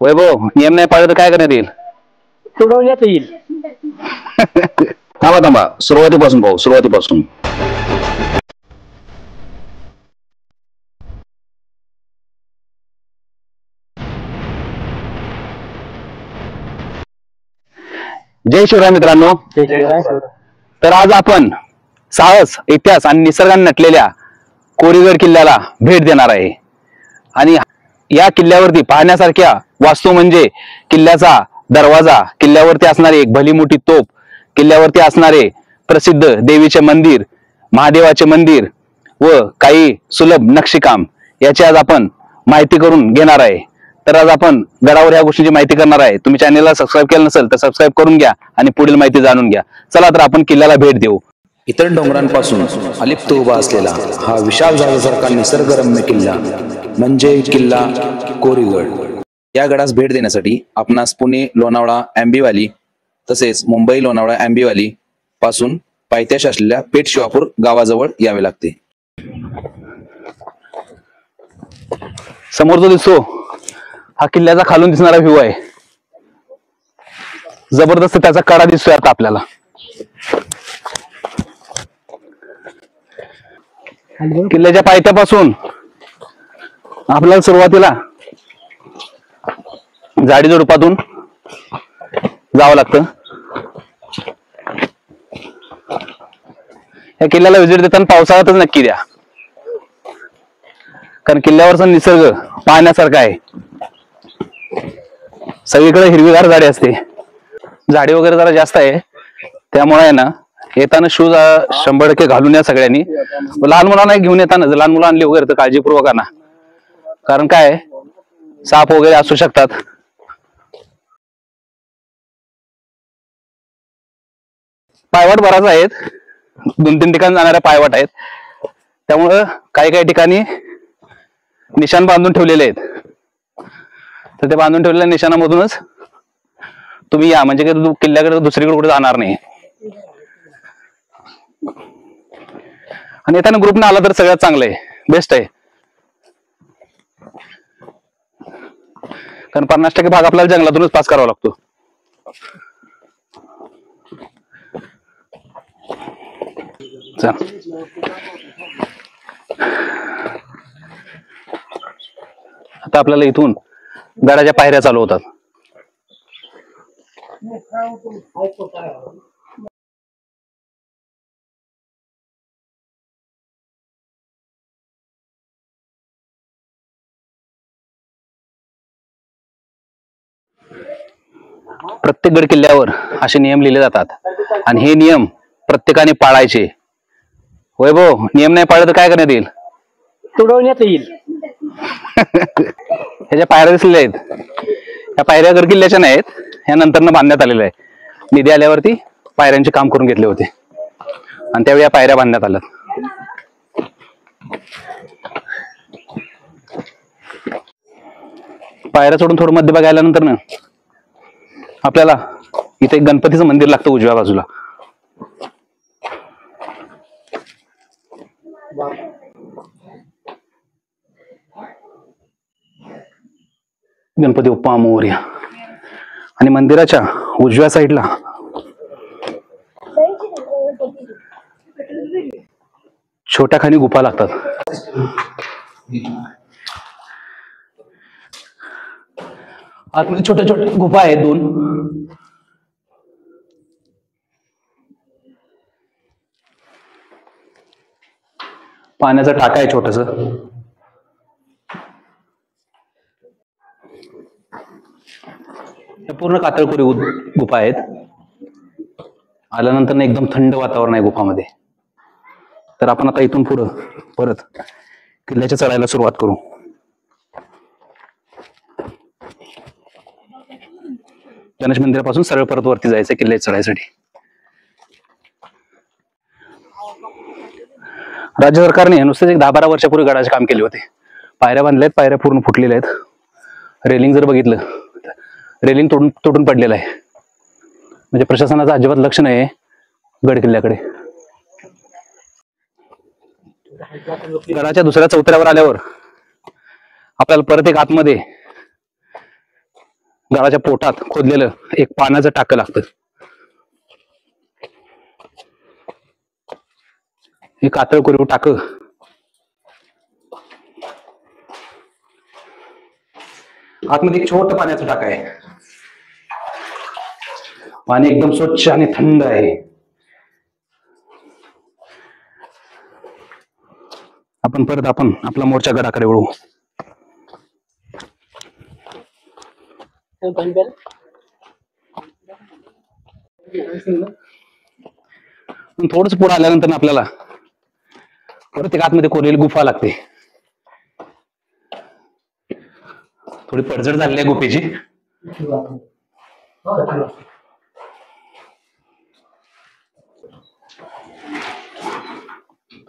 वैभव, नियम नाही पाळलं तर काय करण्यात येईल? सोडवण्यात येईल. थांबा थांबा, सुरुवातीपासून भाऊ, सुरुवातीपासून. जय शिवराय मित्रांनो. तर आज आपण साहस, इतिहास आणि निसर्गाने नटलेल्या कोरीगड किल्ल्याला भेट देणार आहे. आणि या किल्ल्यावरती पाहण्यासारख्या वास्तू म्हणजे किल्ल्याचा दरवाजा, किल्ल्यावरती असणारी एक भली मोठी तोफ, किल्ल्यावरती असणारे प्रसिद्ध देवीचे मंदिर, महादेवाचे मंदिर व काही सुलभ नक्षीकाम याची आज आपण माहिती करून घेणार आहे. तर आज आपण गडावर या गोष्टींची माहिती करणार आहे. तुम्ही चॅनलला सबस्क्राईब केलं नसेल तर सबस्क्राईब करून घ्या आणि पुढील माहिती जाणून घ्या. चला तर आपण किल्ल्याला भेट देऊ. इतर डोंगरांपासून अलिप्त उभा असलेला हा विशाल झाल्यासारखा निसर्गरम्य किल्ला म्हणजे किल्ला कोरीगड. या गडास भेट देण्यासाठी आपणास पुणे लोणावळा आंबेवाली तसेच मुंबई लोणावळा आंबेवाली पासून पायथ्याशी असलेल्या पेठ शिवापूर गावाजवळ यावे लागते. समोर जो दिसतो हा किल्ल्याचा खालून दिसणारा व्ह्यू आहे. जबरदस्त त्याचा कडा दिसतोय आता आपल्याला. किल्ल्याच्या पायथ्यापासून आपल्याला सुरुवातीला झाडी झुडपातून जावं लागतं. या किल्ल्याला व्हिजिट देताना पावसाळ्यातच नक्की द्या, कारण किल्ल्यावरचा निसर्ग पाहण्यासारखा आहे. सगळीकडे हिरवीगार झाडे असते. झाडे वगैरे जरा जास्त आहे, त्यामुळे आहे ना येताना शूज 100% घालून या सगळ्यांनी. लहान मुलांना घेऊन येताना जर लहान मुलं आणली वगैरे तर काळजीपूर्वक आणा, कारण काय साप वगैरे असू शकतात. पायवाट बराच आहेत, 2-3 ठिकाणी जाणाऱ्या पायवाट आहेत, त्यामुळं काही ठिकाणी निशाण बांधून ठेवलेले आहेत. तर ते बांधून ठेवलेल्या निशाणामधूनच तुम्ही या, म्हणजे किल्ल्याकडे दुसरीकडे कुठे जाणार नाही. आणि येताना ग्रुपने आला तर सगळ्यात चांगलं आहे, बेस्ट आहे. कारण 50% भाग आपल्याला जंगलातूनच पास करावा लागतो. आता आपल्याला इथून गडाच्या पायऱ्या चालू होतात. प्रत्येक गड किल्ल्यावर असे नियम लिहिले जातात आणि हे नियम प्रत्येकाने पाळायचे. वैभव, नियम नाही पाळलं तर काय करण्यात येईल? सोडवण्यात येईल. ह्याच्या पायऱ्या दिसलेल्या आहेत, या पायऱ्या गड किल्ल्याच्या नाहीत, ह्या नंतर बांधण्यात आलेल्या आहे. निधी आल्यावरती पायऱ्यांचे काम करून घेतले होते आणि त्यावेळी या पायऱ्या बांधण्यात आल्या. पायऱ्या सोडून थोडं मध्यभागी आल्यानंतर ना आपल्याला इथे एक गणपतीचं मंदिर लागतं उजव्या बाजूला. गणपती बाप्पा मोरया. आणि मंदिराच्या उजव्या साईडला छोट्या खाणी गुफा लागतात. आतमध्ये छोट्या छोट्या गुफा आहेत 2. पाण्याचा टाका आहे छोटस. पूर्ण कातळखोरी गुफा आहेत. आल्यानंतर एकदम थंड वातावरण आहे गुफामध्ये. तर आपण आता इथून पुढं परत किल्ल्याच्या चढायला सुरुवात करू. गणेश मंदिरापासून सरळ परत वरती जायचं किल्ले चढायसाठी. राज्य सरकारने नुसतेच एक 10-12 वर्षापूर्वी गडाचे काम केले होते. पायऱ्या बांधल्यात, पायऱ्या पूर्ण फुटलेल्या आहेत. रेलिंग जर बघितलं, रेलिंग तुटून पडलेलं आहे. म्हणजे प्रशासनाचं अजिबात लक्ष नाही गड किल्ल्याकडे. गडाच्या दुसऱ्या चौथऱ्यावर आल्यावर आपल्याला परत एक आतमध्ये गडाच्या पोटात खोदलेलं एक पाण्याचं टाकं लागतं. हे कातळ कोरीव टाकं आतमध्ये एक छोटं पाण्याचं टाकं आहे. पाणी एकदम स्वच्छ आणि थंड आहे. आपण परत आपला मोर्चा गडाकडे वळू. थोडस पुढे आल्यानंतर आपल्याला परत एक आतमध्ये कोरलेली गुफा लागते. थोडी पडझड झालेली आहे गुफेची.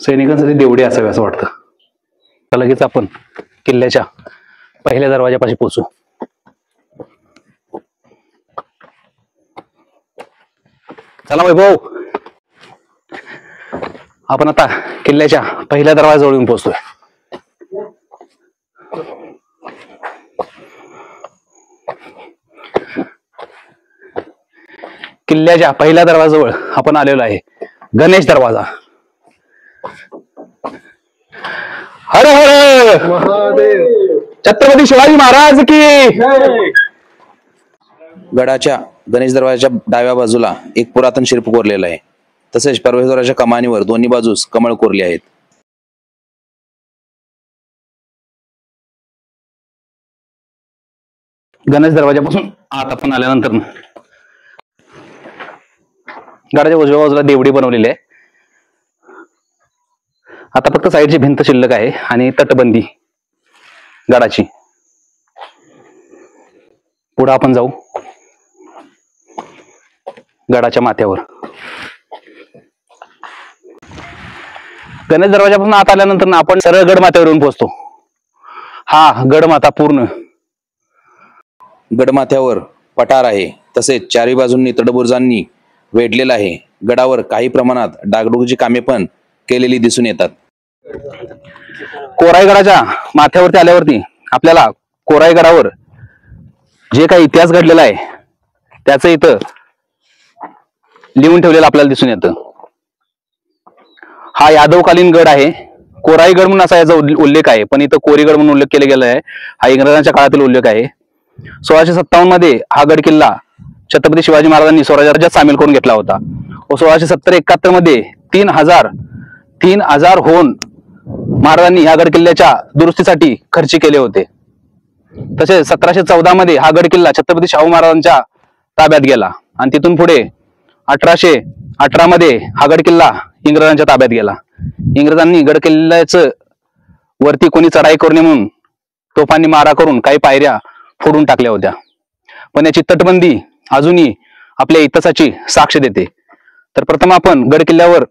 सैनिकांसाठी देवडी असावी असं वाटतं. तर लगेच आपण किल्ल्याच्या पहिल्या दरवाजापाशी पोहोचू. चला वैभव, आपण आता किल्ल्याच्या पहिल्या दरवाजाजवळ येऊन पोहोचतोय. किल्ल्याच्या पहिल्या दरवाजाजवळ आपण आलेलो आहे. गणेश दरवाजा. हर हर महादेव. छत्रपती शिवाजी महाराज की. गडाच्या गणेश दरवाजाच्या डाव्या बाजूला एक पुरातन शिल्प कोरलेलं आहे. तसेच प्रवेशद्वाराच्या कमानीवर दोन्ही बाजूस कमळ कोरले आहेत. गणेश दरवाजापासून आत आपण आल्यानंतर गडाच्या उजव्या बाजूला देवडी बनवलेली आहे. आता फक्त साईडची भिंत शिल्लक आहे आणि तटबंदी गडाची. पुढे आपण जाऊ गडाच्या माथ्यावर. गणेश दरवाजापासून आत आल्यानंतर आपण सरळ गड माथ्यावर येऊन पोहोचतो. हा गडमाथा पूर्ण. गडमाथ्यावर पठार आहे. तसेच चारी बाजूंनी तटबुर्जांनी वेढलेला आहे. गडावर काही प्रमाणात डागडुगीची कामे पण केलेली दिसून येतात. कोराईगडाच्या माथ्यावरती आल्यावरती आपल्याला कोराईगडावर जे काही इतिहास घडलेला आहे त्याचं इथं लिहून ठेवलेलं आपल्याला दिसून येतं. हा यादवकालीन गड आहे. कोराईगड म्हणून असा याचा उल्लेख आहे, पण इथं कोरीगड म्हणून उल्लेख केला गेला आहे. हा इंग्रजांच्या काळातील उल्लेख आहे. 1657 मध्ये हा गड किल्ला छत्रपती शिवाजी महाराजांनी स्वराज्यात सामील करून घेतला होता. व 1670-71 मध्ये 3000 होऊन महाराजांनी ह्या गड किल्ल्याच्या दुरुस्तीसाठी खर्च केले होते. तसेच 1714 मध्ये हा गड किल्ला छत्रपती शाहू महाराजांच्या ताब्यात गेला आणि तिथून पुढे 1818 मध्ये हा गड किल्ला इंग्रजांच्या ताब्यात गेला. इंग्रजांनी गड किल्ल्याचं वरती कोणी चढाई करू नये म्हणून तोफांनी मारा करून काही पायऱ्या फोडून टाकल्या होत्या. पण याची तटबंदी अजूनही आपल्या इतिहासाची साक्ष देते. तर प्रथम आपण गड किल्ल्यावर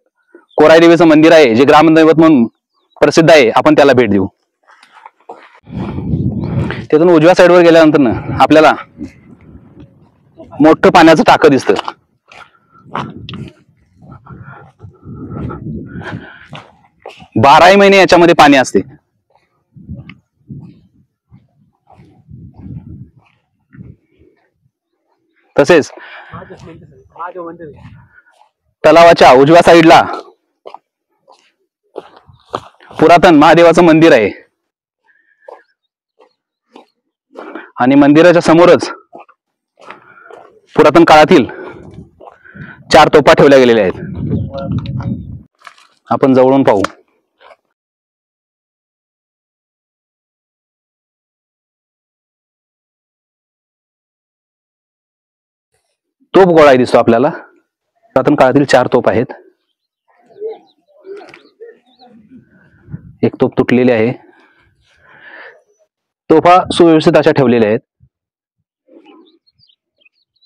कोराई देवीचं मंदिर आहे, जे ग्रामदैवत म्हणून प्रसिद्ध आहे, आपण त्याला भेट देऊ. तिथून उजव्या साईडवर गेल्यानंतर आपल्याला मोठं पाण्याचं टाकं दिसतं. 12 महिने याच्यामध्ये पाणी असते. तसेच तलावाच्या उजव्या साईडला पुरातन महादेवाचं मंदिर आहे आणि मंदिराच्या समोरच पुरातन काळातील 4 तोफा ठेवल्या गेलेल्या आहेत. आपण जवळून पाहू. तोफ गोळा दिसतो आपल्याला. पुरातन काळातील 4 तोफ आहेत. एक तोफ तुटलेली आहे. तोफा सुव्यवस्थित अशा ठेवलेल्या आहेत.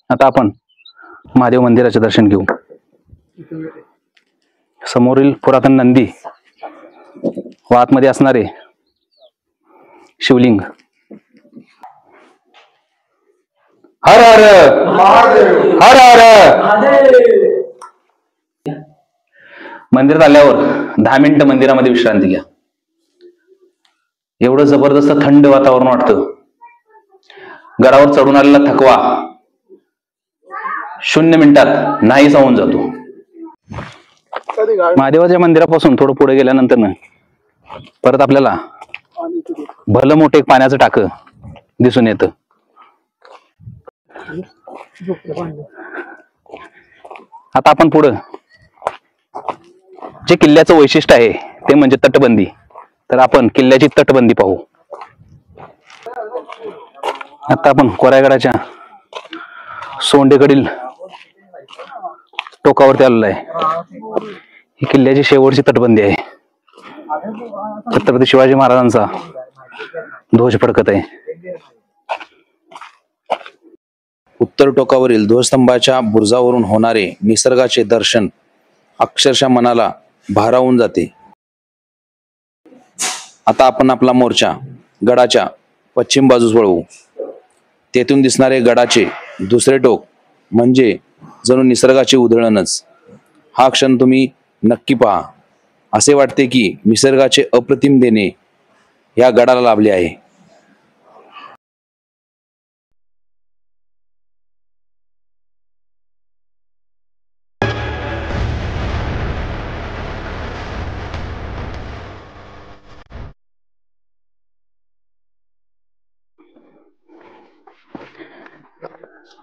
आता आपण महादेव मंदिराचे दर्शन घेऊ. समोरील पुरातन नंदी व आतमध्ये असणारे शिवलिंग. हर हर हर हर. मंदिरात आल्यावर 10 मिनिटं मंदिरामध्ये विश्रांती घ्या. एवढं जबरदस्त थंड वातावरण वाटतं. गडावर चढून आलेला थकवा 0 मिनिटात नाहीसा होऊन जातो. महादेवाच्या मंदिरापासून थोडं पुढे गेल्यानंतर ना परत आपल्याला भलं मोठं एक पाण्याचं टाकं दिसून येतं. आता आपण पुढं जे किल्ल्याचं वैशिष्ट्य आहे ते म्हणजे तटबंदी. तर आपण किल्ल्याची तटबंदी पाहू. आता आपण कोरायगडाच्या सोंडेकडील टोकावरती आलेलो आहे. ही किल्ल्याची शेवटची तटबंदी आहे. छत्रपती शिवाजी महाराजांचा ध्वज फडकत आहे. उत्तर टोकावरील ध्वजस्तंभाच्या बुरुजावरून होणारे निसर्गाचे दर्शन अक्षरशः मनाला भारावून जाते. आता आपण आपला मोर्चा गडाच्या पश्चिम बाजूस वळवू. तेथून दिसणारे गडाचे दुसरे टोक म्हणजे जणू निसर्गाचे उधळणच. हा क्षण तुम्ही नक्की पहा. असे वाटते की निसर्गाचे अप्रतिम देणे या गडाला लाभले आहे.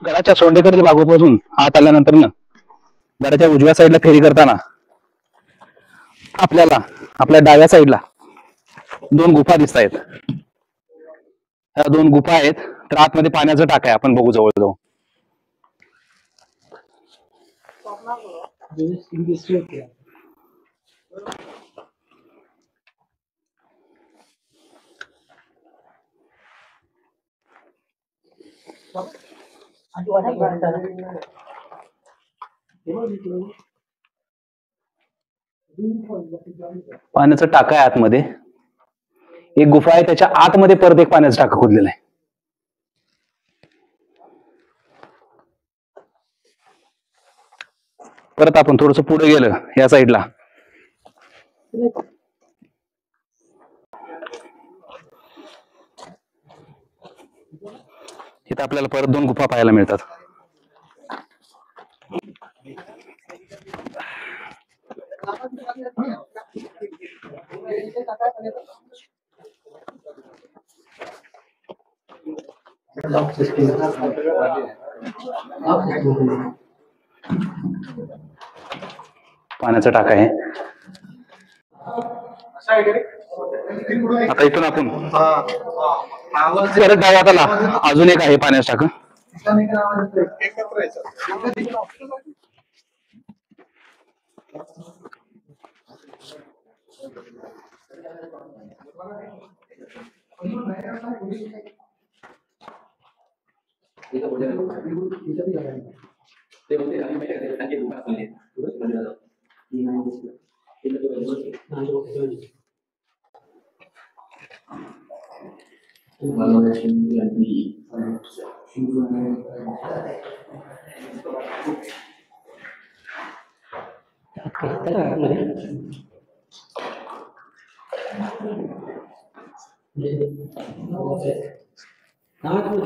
गडाच्या सोंडेकडील बाजूपासून आत आल्यानंतर ना गडाच्या उजव्या साईडला फेरी करताना आपल्याला आपल्या डाव्या साईडला 2 गुफा दिसत आहेत. ह्या 2 गुफा आहेत. तर आतमध्ये पाण्याचं टाक आहे. आपण बघू जवळ जाऊ. पाण्याचं टाका आहे आतमध्ये. एक गुफा आहे त्याच्या आतमध्ये परत एक पाण्याचं टाका खोदलेलं आहे. परत आपण थोडस पुढे गेलं या साईडला इथं आपल्याला परत 2 गुफा पाहायला मिळतात. पाण्याचा टाका आहे. आता इथून आपण परत डाव्यात आला अजून एक आहे पाण्याचं टाकं.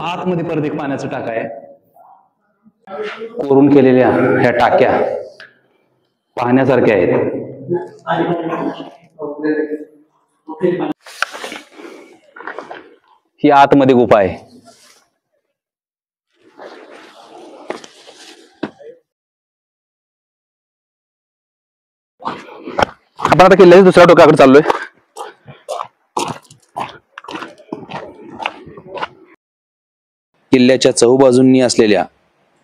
आतमध्ये परत एक पाण्याचं टाका आहे. कोरून केलेल्या ह्या टाक्या पाहण्यासारख्या आहेत. ही आतमध्ये गुफा आहे. आपण आता किल्ल्याच्या दुसऱ्या टोकाकडे चाललोय. किल्ल्याच्या चहूबाजूंनी असलेल्या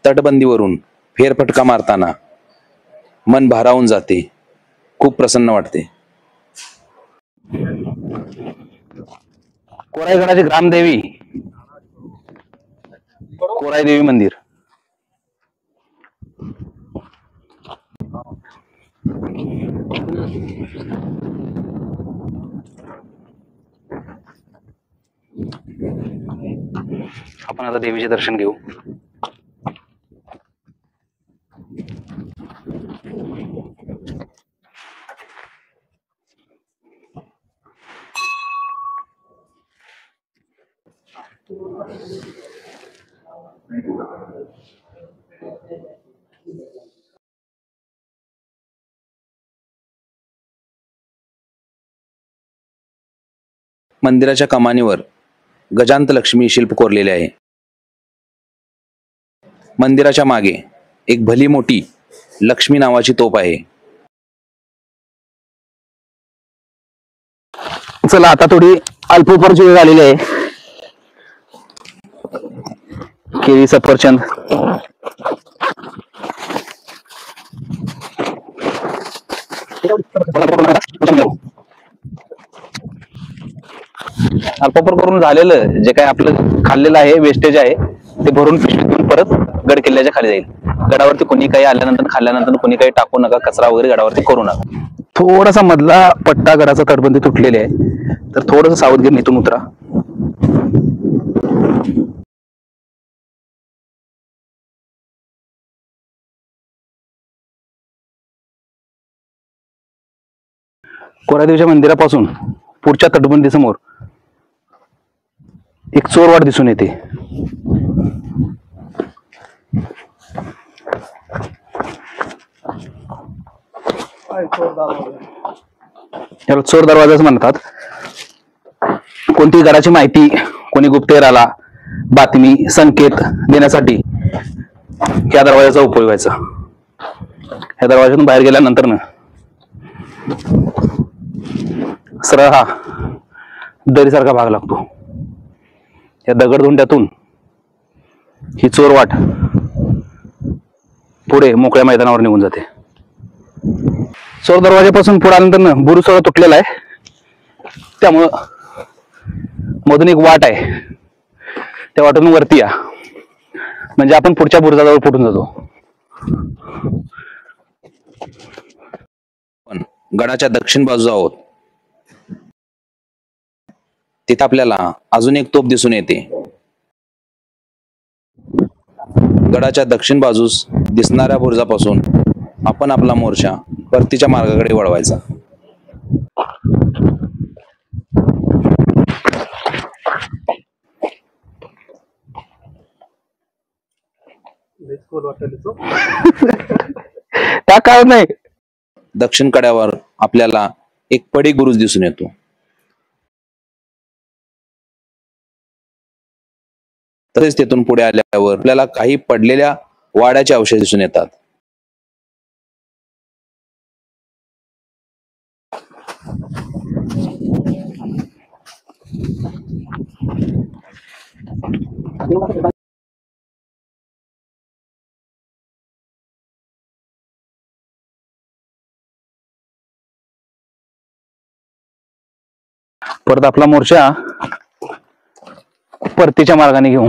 तटबंदीवरून फेरफटका मारताना मन भारावून जाते. खूप प्रसन्न वाटते. कोरायगडाची ग्रामदेवी कोराई देवी मंदिर. आपण आता देवीचे दर्शन घेऊ. मंदिराच्या कमानीवर गजांत लक्ष्मी शिल्प कोरलेले आहे. मंदिराच्या मागे एक भली मोठी लक्ष्मी नावाची तोफ आहे. चला आता थोडी अल्पोपरची वेळ आलेली आहे. केळी, सफरचंद, अल्पोपर करून झालेलं जे काय आपलं खाल्लेलं आहे, वेस्टेज आहे, ते भरून पिशवीत घेऊन परत गड किल्ल्याच्या खाली जाईल. गडावरती कोणी काही आल्यानंतर खाल्ल्यानंतर कोणी काही टाकू नका, कचरा वगैरे गडावरती करू नका. थोडासा मधला पट्टा गडाचा तटबंदी तुटलेली आहे, तर थोडस सावधगिरी इथून उतरा. कोरादेवीच्या मंदिरापासून पुढच्या तटबंदी समोर एक चोरवाट दिसून येते. याला चोर दरवाजाच म्हणतात. कोणती गडाची माहिती कोणी गुप्तहेराला बातमी संकेत देण्यासाठी या दरवाजाचा उपयोग व्हायचा. या दरवाजातून बाहेर गेल्यानंतर ना सरळ हा दरीसारखा भाग लागतो. या दगडधोंड्यातून ही चोरवाट पुढे मोकळ्या मैदानावर निघून जाते. चोर दरवाजापासून पुढे आल्यानंतर ना बुरुज सगळं तुटलेला आहे, त्यामुळं मधून एक वाट आहे, त्या वाटून वरती या, म्हणजे आपण पुढच्या बुरुजाजवळ फुटून जातो. पण गडाच्या दक्षिण बाजूला आहोत. तिथे आपल्याला अजून एक तोफ दिसून येते. गडाच्या दक्षिण बाजूस दिसणाऱ्या बुरुजापासून आपण आपला मोर्चा परतीच्या मार्गाकडे वळवायचा. त्या काळ नाही. दक्षिण कड्यावर आपल्याला एक पडी बुरुज दिसून येतो. तसेच तेथून पुढे आल्यावर आपल्याला काही पडलेल्या वाड्याचे अवशेष दिसून येतात. परत आपला मोर्चा परतीच्या मार्गाने घेऊ,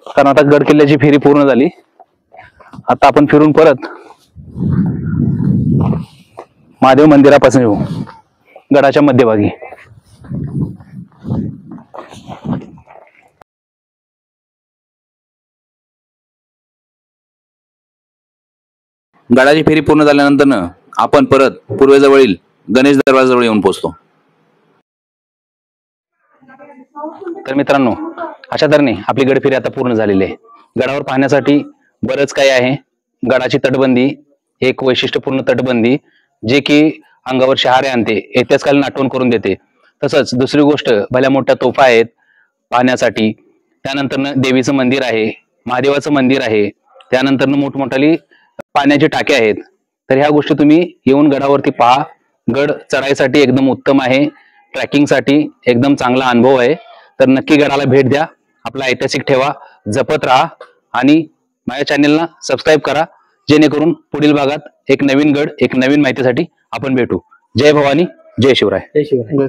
कारण आता गड किल्ल्याची फेरी पूर्ण झाली. आता आपण फिरून परत महादेव मंदिरापासून येऊ गडाच्या मध्यभागी. गडाची फेरी पूर्ण झाल्यानंतर आपण परत पूर्वेजवळील गणेश दरवाजाजवळ येऊन पोहोचतो. तर मित्रांनो, अशा तऱ्हेने आपली गडफेरी आता पूर्ण झालेली आहे. गडावर पाहण्यासाठी बरंच काही आहे. गडाची तटबंदी एक वैशिष्ट्यपूर्ण तटबंदी, जे की अंगावर शहारे आणते, इतिहासकालीन आठवण करून देते. तसंच दुसरी गोष्ट, भल्या मोठ्या तोफा आहेत पाहण्यासाठी. त्यानंतर देवीचं मंदिर आहे, महादेवाचं मंदिर आहे, त्यानंतर मोठमोठाली पाण्याची टाके आहेत. तर ह्या गोष्टी तुम्ही येऊन गडावरती पहा. गड चढाईसाठी एकदम उत्तम आहे, ट्रॅकिंगसाठी एकदम चांगला अनुभव आहे. तर नक्की गडाला भेट द्या. आपला ऐतिहासिक ठेवा जपत राहा आणि माझ्या चॅनेलला सबस्क्राईब करा, जेणेकरून पुढील भागात एक नवीन गड, एक नवीन माहितीसाठी आपण भेटू. जय भवानी, जय शिवराय. जय शिवराय.